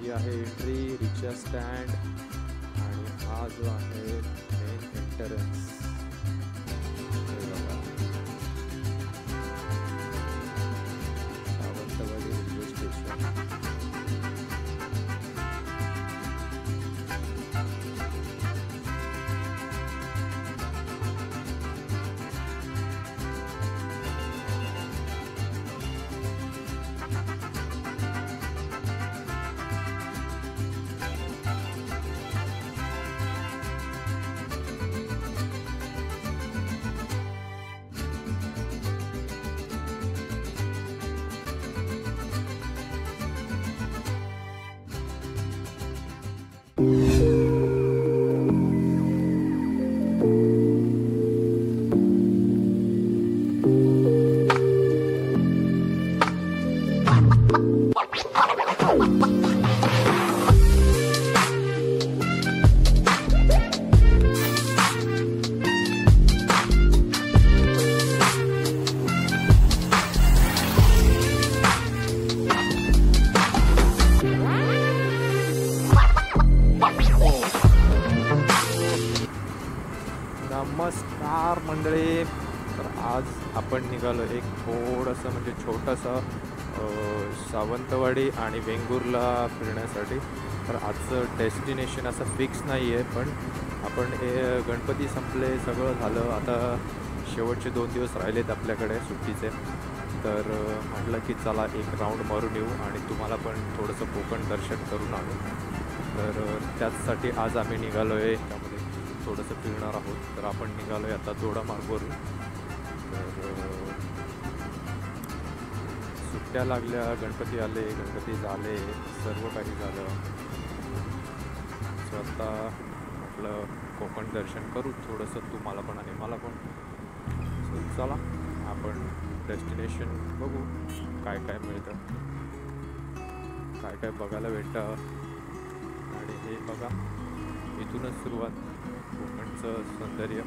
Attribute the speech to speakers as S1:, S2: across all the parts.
S1: ही आहे एंट्री, रिक्षा स्टँड आणि हा जो आहे main entrance. Sawantwadi railway station. नमस्कार मंडळी. तर आज आपण निघालो एक थोडंसं म्हणजे छोटंसं सावंतवाडी आणि वेंगुर्ला फिरण्यासाठी. तर आजचं डेस्टिनेशन असं फिक्स नाही आहे, पण आपण हे गणपती संपले, सगळं झालं, आता शेवटचे 2 दिवस राहिलेत आपल्याकडे सुट्टीचे. तर म्हटलं की चला एक राऊंड मारून येऊ आणि तुम्हाला पण थोडंसं कोकण दर्शन करून आणू. तर त्याचसाठी आज आम्ही निघालो आहे, त्यामध्ये थोडंसं फिरणार आहोत. तर आपण निघालो आहे आता दोडामार्गवरून. तर सुट्ट्या लागल्या, गणपती आले, गणपती झाले, सर्व काही झालं. सो आता म्हटलं कोकण दर्शन करू थोडंसं, तुम्हाला पण आणि मला पण. सो चला आपण डेस्टिनेशन बघू, काय काय मिळतं, काय काय बघायला भेटतं. आणि हे बघा, इथूनच सुरुवात कोकणचं सौंदर्य.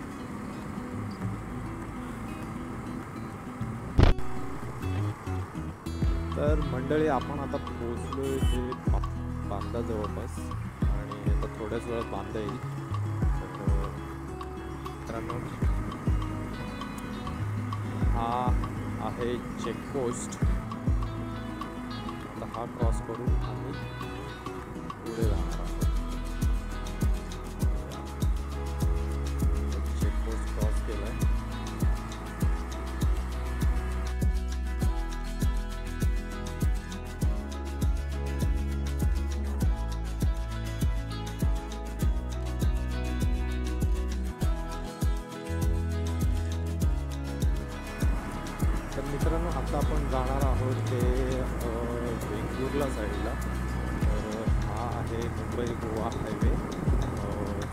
S1: तर मंडळी आपण आता पोचलो जे बांदा जवळपास, आणि आता थोड्याच वेळात बांदा येईल. तर मित्रांनो, हा आहे चेकपोस्ट. आता हा क्रॉस करून आम्ही पुढे जाणार आहोत. चेकपोस्ट क्रॉस केला आहे. तर मित्रांनो, आता आपण जाणार आहोत ते वेंगुर्ला साईडला. तर हा आहे मुंबई गोवा हायवे,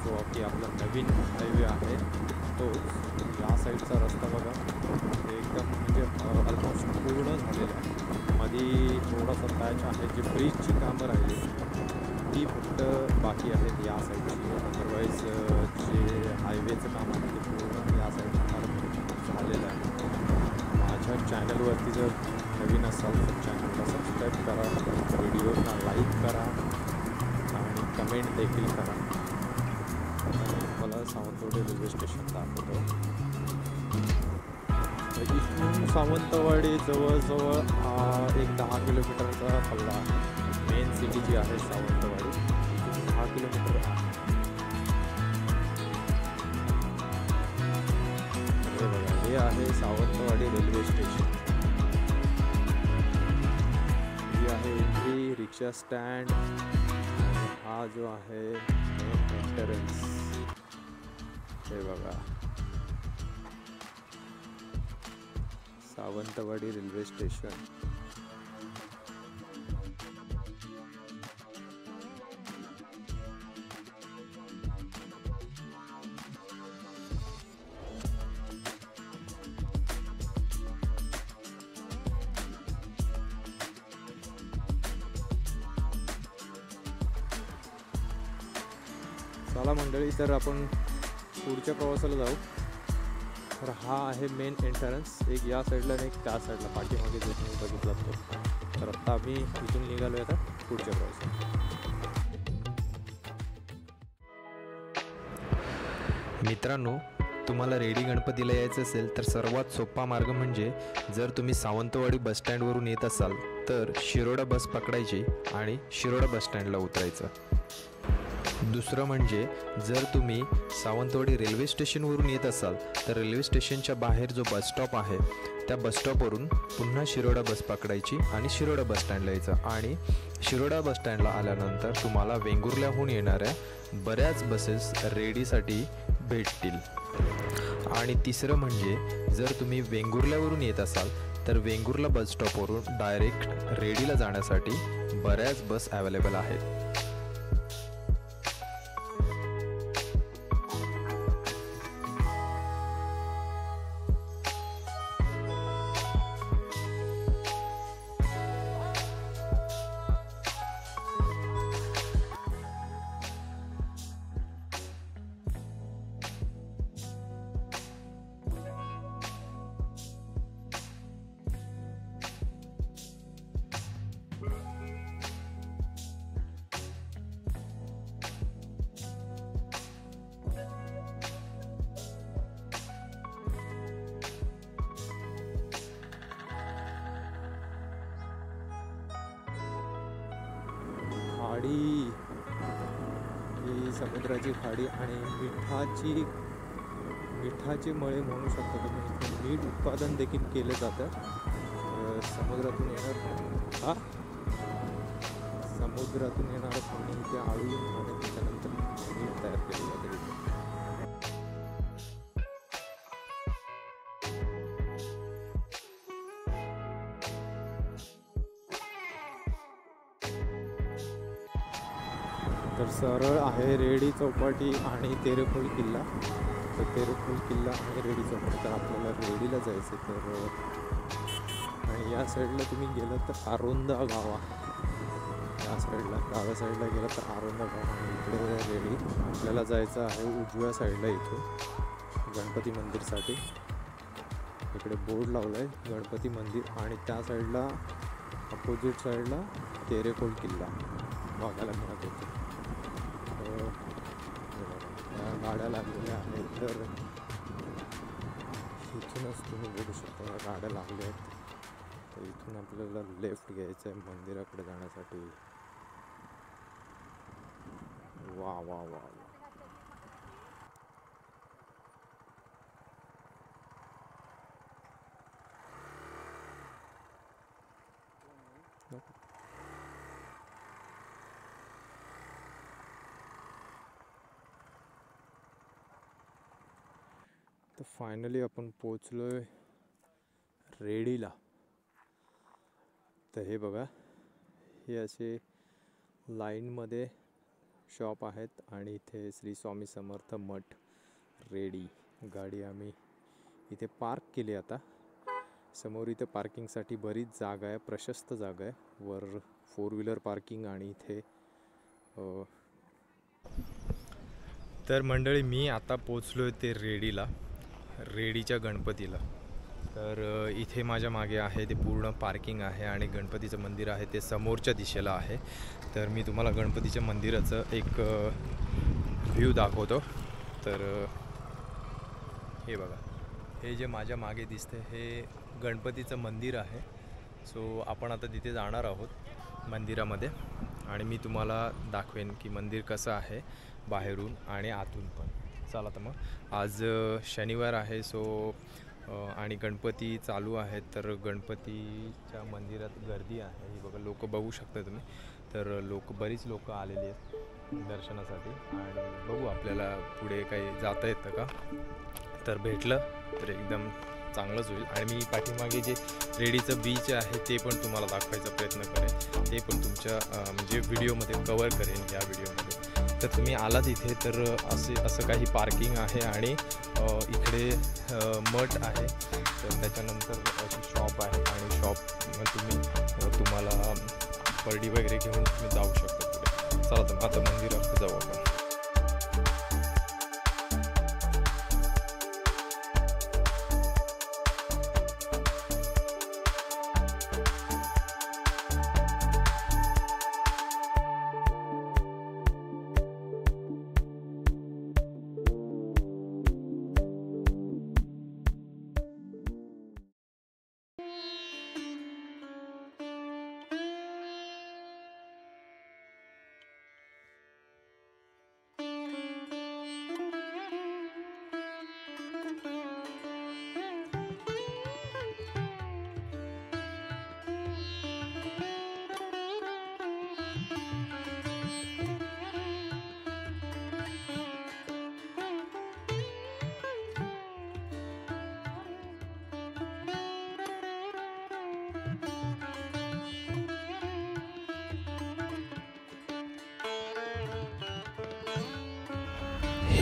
S1: जो की आपला नवीन हायवे आहे तोच. या साईडचा रस्ता बघा, एकदम म्हणजे ऑलमोस्ट पूर्ण झालेला आहे. मध्ये थोडासा पॅच आहे, जे ब्रिजची कामं राहिली ती फक्त बाकी आहेत या साईडची. अदरवाईज जे हायवेचं काम आहे ते पूर्ण या साईडला झालेलं आहे. माझ्या चॅनलवरती जर नवीन असाल तर चॅनलला सबस्क्राईब करा, व्हिडिओला लाईक करा आणि कमेंट देखील करा. मला सावंतवाडी रेल्वे स्टेशन दाखवतो. इथून सावंतवाडी जवळजवळ एक 10 किलोमीटरचा पल्ला आहे. मेन सिटी जी आहे सावंतवाडी, इथून 10 किलोमीटर आहे. हे बघा, हे आहे सावंतवाडी रेल्वे स्टेशन. ही आहे एंट्री, रिक्षा स्टँड. हा जो आहे मेन एंट्रन्स. हे बघा, सावंतवाडी रेल्वे स्टेशन. चला मंडळी, तर आपण पुढच्या प्रवासाला जाऊ. तर हा आहे मेन एंट्रन्स, एक या साईडला आणि एक त्या साईडला, पाठीमागे जो तुम्ही बघितला तो. तर आत्ता आम्ही इथून निघालो आहे आता पुढच्या प्रवासाला.
S2: मित्रांनो, तुम्हाला रेडी गणपतीला यायचं असेल तर सर्वात सोपा मार्ग म्हणजे जर तुम्ही सावंतवाडी बसस्टँडवरून येत असाल तर शिरोडा बस पकडायची आणि शिरोडा बसस्टँडला उतरायचं। दुसरं म्हणजे जर तुम्ही सावंतवाडी रेल्वे स्टेशनवरून येत असाल तर रेल्वे स्टेशनच्या बाहेर जो बसस्टॉप आहे त्या बसस्टॉपवरून पुन्हा शिरोडा बस पकडायची आणि शिरोडा बसस्टँडला यायचं। आणि शिरोडा बसस्टँडला आल्यानंतर तुम्हाला वेंगुर्ल्याहून येणाऱ्या बऱ्याच बसेस रेडीसाठी भेटतील। आणि तिसरं म्हणजे जर तुम्ही वेंगुर्ल्यावरून येत असाल तर वेंगुर्ला बस स्टॉपवरून डायरेक्ट रेडीला जाण्यासाठी बऱ्याच बस अवेलेबल आहेत।
S1: खाडी ही समुद्राची खाडी आणि मिठाचे मळे म्हणू शकता तुम्ही। इथे मीठ उत्पादन देखील केलं जातं। समुद्रातून येणारं पाणी इथे आळून आणि त्याच्यानंतर मीठ तयार केलं जातं इथे। तर सरळ आहे रेडी चौपाटी आणि तेरेखोल किल्ला। तर तेरेखोल किल्ला आणि रेडी चौपाटी, तर आपल्याला रेडीला जायचं तर आणि या साईडला तुम्ही गेलं तर आरोंदा गावा, या साईडला डाव्या साईडला गेलं तर आरोंदा गाव आणि इकडे रेडी आपल्याला जायचं आहे उजव्या साईडला इथून गणपती मंदिरसाठी। इकडे बोर्ड लावला आहे गणपती मंदिर आणि त्या साईडला अपोजिट साईडला तेरेखोल किल्ला बघायला मिळत होते। गाड्या लागलेल्या आहेत तर इथूनच तुम्ही बघू शकता या गाड्या लागल्या आहेत। तर इथून आपल्याला लेफ्ट घ्यायचं आहे मंदिराकडे जाण्यासाठी। वा वा वा वा, तर फायनली आपण पोचलोय रेडीला। तर हे बघा, हे असे लाईनमध्ये शॉप आहेत आणि इथे श्री स्वामी समर्थ मठ रेडी गाडी आम्ही इथे पार्क केली। आता समोर इथे पार्किंगसाठी बरीच जागा आहे, प्रशस्त जागा आहे। वर 4 व्हीलर पार्किंग आणि इथे तर मंडळी मी आता पोचलोय ते रेडीच्या गणपतीला। तर इथे माझ्या मागे आहे ते पूर्ण पार्किंग आहे आणि गणपतीचं मंदिर आहे ते समोरच्या दिशेला आहे। तर मी तुम्हाला गणपतीच्या मंदिराचं एक व्ह्यू दाखवतो। तर हे बघा, हे जे माझ्या मागे दिसते हे गणपतीचं मंदिर आहे। सो आपण आता तिथे जाणार आहोत मंदिरामध्ये आणि मी तुम्हाला दाखवेन की मंदिर कसं आहे बाहेरून आणि आतून पण। चला तर मग आज शनिवार आहे आणि गणपती चालू आहेत तर गणपतीच्या मंदिरात गर्दी आहे। ही बघा, लोक बघू शकता तुम्ही। तर बरीच लोक आलेली आहेत दर्शनासाठी आणि बघू आपल्याला पुढे काही जाता येतं का। तर भेटलं तर एकदम चांगलंच होईल। आणि मी पाठीमागे जे रेडीचं बीच आहे ते पण तुम्हाला दाखवायचा प्रयत्न करेन, ते पण तुमच्या म्हणजे व्हिडिओमध्ये कवर करेन या व्हिडिओमध्ये। तर तुम्ही आलात इथे तर असं काही पार्किंग आहे आणि इकडे मठ आहे। तर त्याच्यानंतर अशी शॉप आहे आणि शॉप तुम्हाला पर्डी वगैरे घेऊन तुम्ही जाऊ शकता पुढे। चला तर आता मंदिरात जाऊ आपण।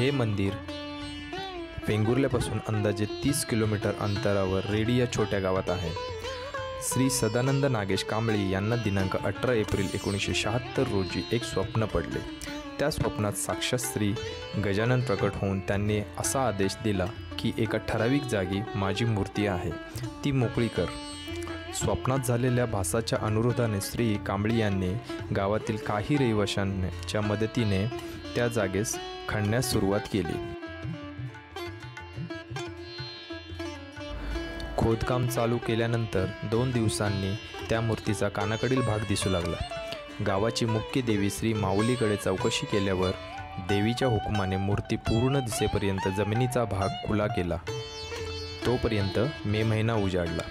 S2: हे मंदिर वेंगुर्ल्यापासून अंदाजे 30 किलोमीटर अंतरावर रेडी या छोट्या गावात आहे. श्री सदानंद नागेश कांबळे यांना दिनांक 18 एप्रिल 1976 रोजी एक स्वप्न पडले. त्या स्वप्नात साक्षात श्री गजानन प्रकट होऊन त्यांनी असा आदेश दिला की एका ठराविक जागी माझी मूर्ती आहे, ती मोकळी कर. स्वप्नात झालेल्या भासाच्या अनुरोधाने श्री कांबळी यांनी गावातील काही रहिवाशांच्या मदतीने त्या जागेस खणण्यास सुरुवात केली. खोदकाम चालू केल्यानंतर 2 दिवसांनी त्या मूर्तीचा कानाकडील भाग दिसू लागला. गावाची मुख्य देवी श्री माऊलीकडे चौकशी केल्यावर देवीच्या हुकुमाने मूर्ती पूर्ण दिसेपर्यंत जमिनीचा भाग खुला केला. तोपर्यंत मे महिना उजाडला.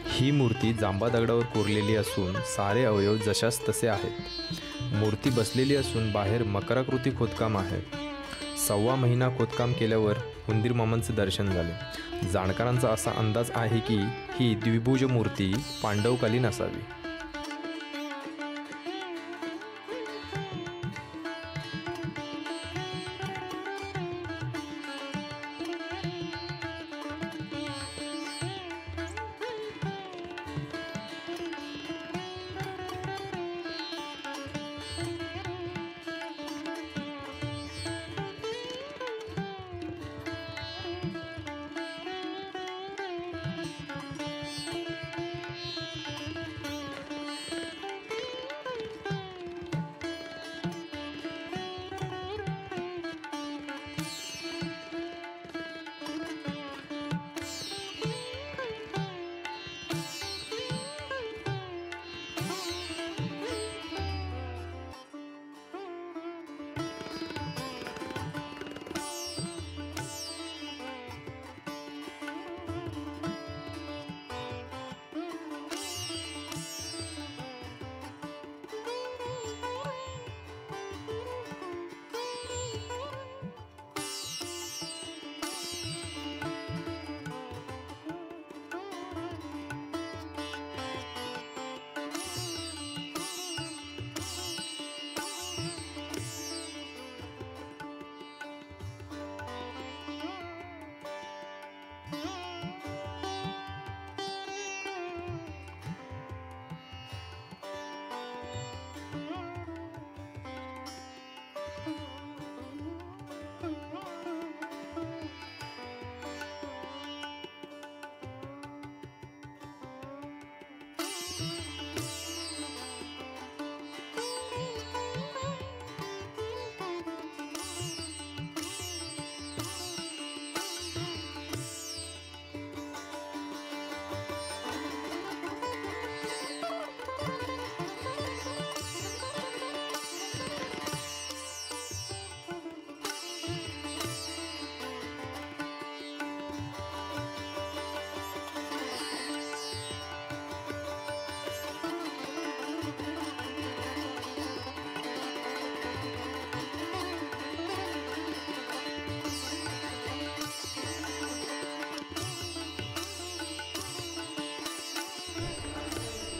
S2: ही मूर्ती जांबा दगडावर कोरलेली असून सारे अवयव जशास तसे आहेत. मूर्ती बसलेली असून बाहेर मकराकृती खोदकाम आहे. 1.25 महिना खोदकाम केल्यावर उंदीर मामांचे दर्शन झाले. जाणकारांचा असा अंदाज आहे की ही द्विभुज मूर्ती पांडवकालीन असावी.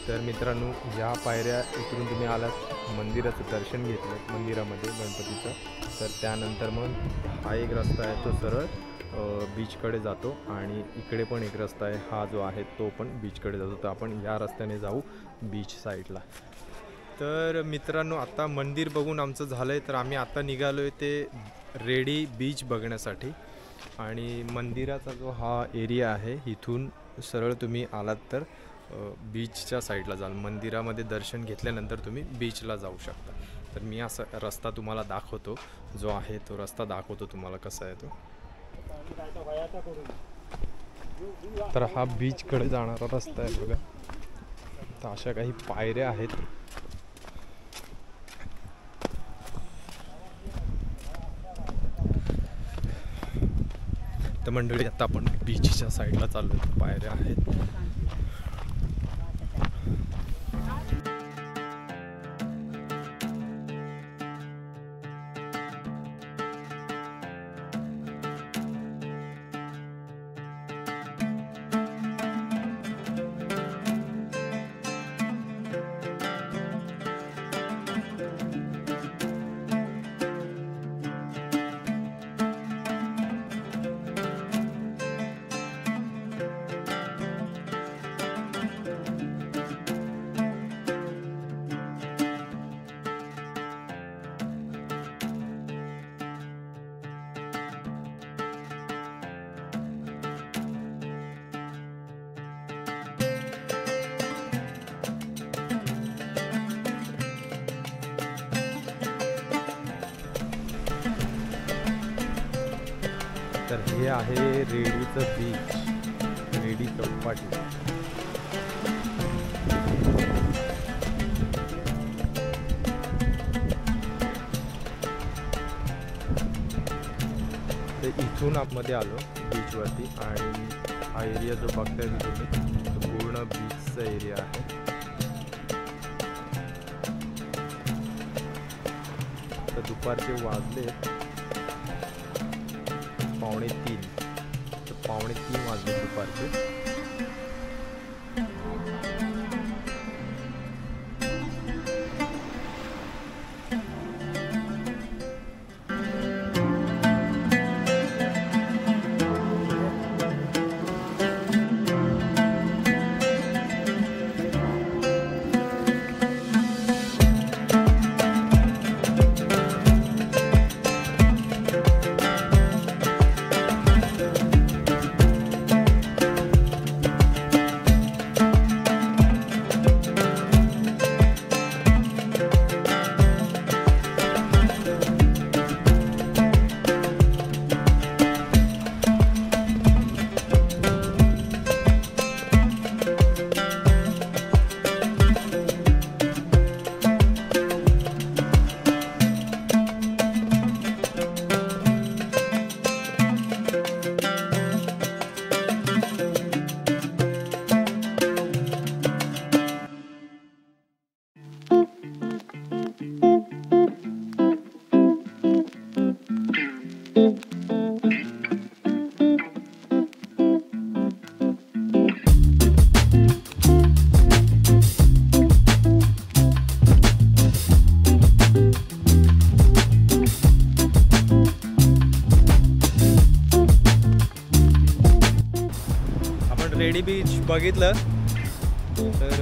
S2: तर मित्रांनो, या पायऱ्या उतरून तुम्ही आलात, मंदिराचं दर्शन घेतलं मंदिरामध्ये गणपतीचं, तर त्यानंतर मग हा एक रस्ता आहे तो सरळ बीचकडे जातो आणि इकडे पण एक रस्ता आहे, हा जो आहे तो पण बीचकडे जातो. तर आपण या रस्त्याने जाऊ बीच साईडला. तर मित्रांनो, आता मंदिर बघून आमचं झालं आहे, तर आम्ही आता निघालो आहे ते रेडी बीच बघण्यासाठी. आणि मंदिराचा जो हा एरिया आहे, इथून सरळ तुम्ही आलात तर बीचच्या साईडला जाल. मंदिरामध्ये दर्शन घेतल्यानंतर तुम्ही बीचला जाऊ शकता. तर मी असा रस्ता तुम्हाला दाखवतो, जो आहे तो रस्ता दाखवतो तुम्हाला कसा आहे तो. तर हा बीचकडे जाणारा रस्ता आहे बघा. तर अशा काही पायऱ्या आहेत. तर मंडळी, आता आपण बीचच्या साईडला चाललो, पायऱ्या आहेत.
S1: आहे रेडीचं बीच, रेडी चौपाटी. ते इथून आतमध्ये आलो बीचवरती आणि हा एरिया जो बघताय मी तुम्ही तो पूर्ण बीचचा एरिया आहे. तर दुपारचे वाजले 2:45. तर 2:45 वाजले दुपारचे. रेडी बीच बघितलं तर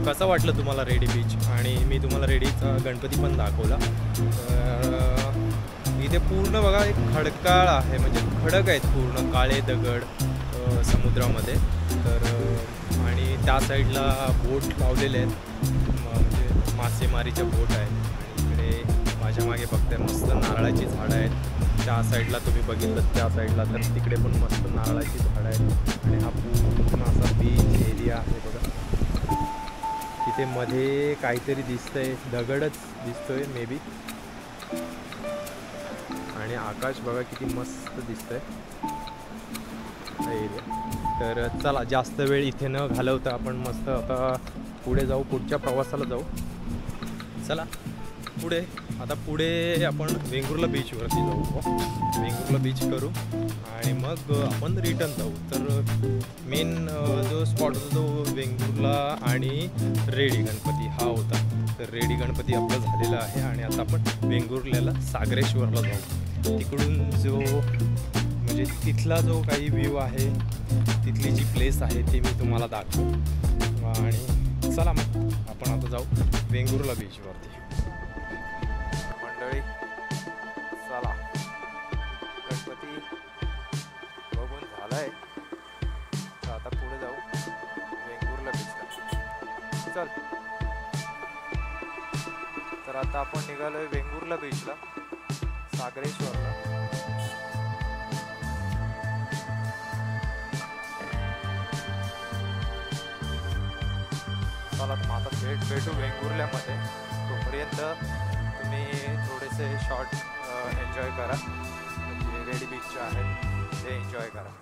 S1: कसं वाटलं तुम्हाला रेडी बीच? आणि मी तुम्हाला रेडीचा गणपती पण दाखवला. तर इथे पूर्ण बघा एक खडकाळ आहे, म्हणजे खडक आहेत पूर्ण काळे दगड समुद्रामध्ये. तर आणि त्या साईडला बोट लावलेले आहेत, म्हणजे मासेमारीच्या बोट आहेत. आणि इकडे माझ्या मागे बघताय मस्त नारळाची झाडं आहेत. त्या साईडला तुम्ही बघितलं त्या साईडला तर तिकडे पण मस्त नारळाची झाडं आहेत. आणि हा पूर्ण असा बीच एरिया आहे बघा. तिथे मध्ये काहीतरी दिसतंय, दगडच दिसतोय मे बी. आणि आकाश बघा किती मस्त दिसतंय हा एरिया. तर चला जास्त वेळ इथे न घालवता आपण मस्त आता पुढे जाऊ, पुढच्या प्रवासाला जाऊ. चला पुढे. आता पुढे आपण वेंगुर्ला बीचवरती जाऊ, वेंगुर्ला बीच करू आणि मग आपण रिटर्न जाऊ. तर मेन जो स्पॉट होता तो वेंगुर्ला आणि रेडी गणपती हा होता. तर रेडी गणपती आपलं झालेला आहे आणि आता आपण वेंगुर्ल्याला सागरेश्वरला जाऊ. तिकडून जो म्हणजे तिथला जो काही व्ह्यू आहे, तिथली जी प्लेस आहे ती मी तुम्हाला दाखवू. आणि चला मग आपण आता जाऊ वेंगुर्ला बीचवरती. मंडळी चला, गणपती बघून झालाय, तर आता पुढे जाऊ वेंगुर्ला बीचला. चल, तर आता आपण निघालोय वेंगुर्ला बीचला, सागरेश्वरला. चला आता भेटू वेंगुर्ल्यामध्ये. तोपर्यंत तुम्ही थोडेसे शॉर्ट एन्जॉय करा, म्हणजे रेडी बीचचे आहेत ते एन्जॉय करा.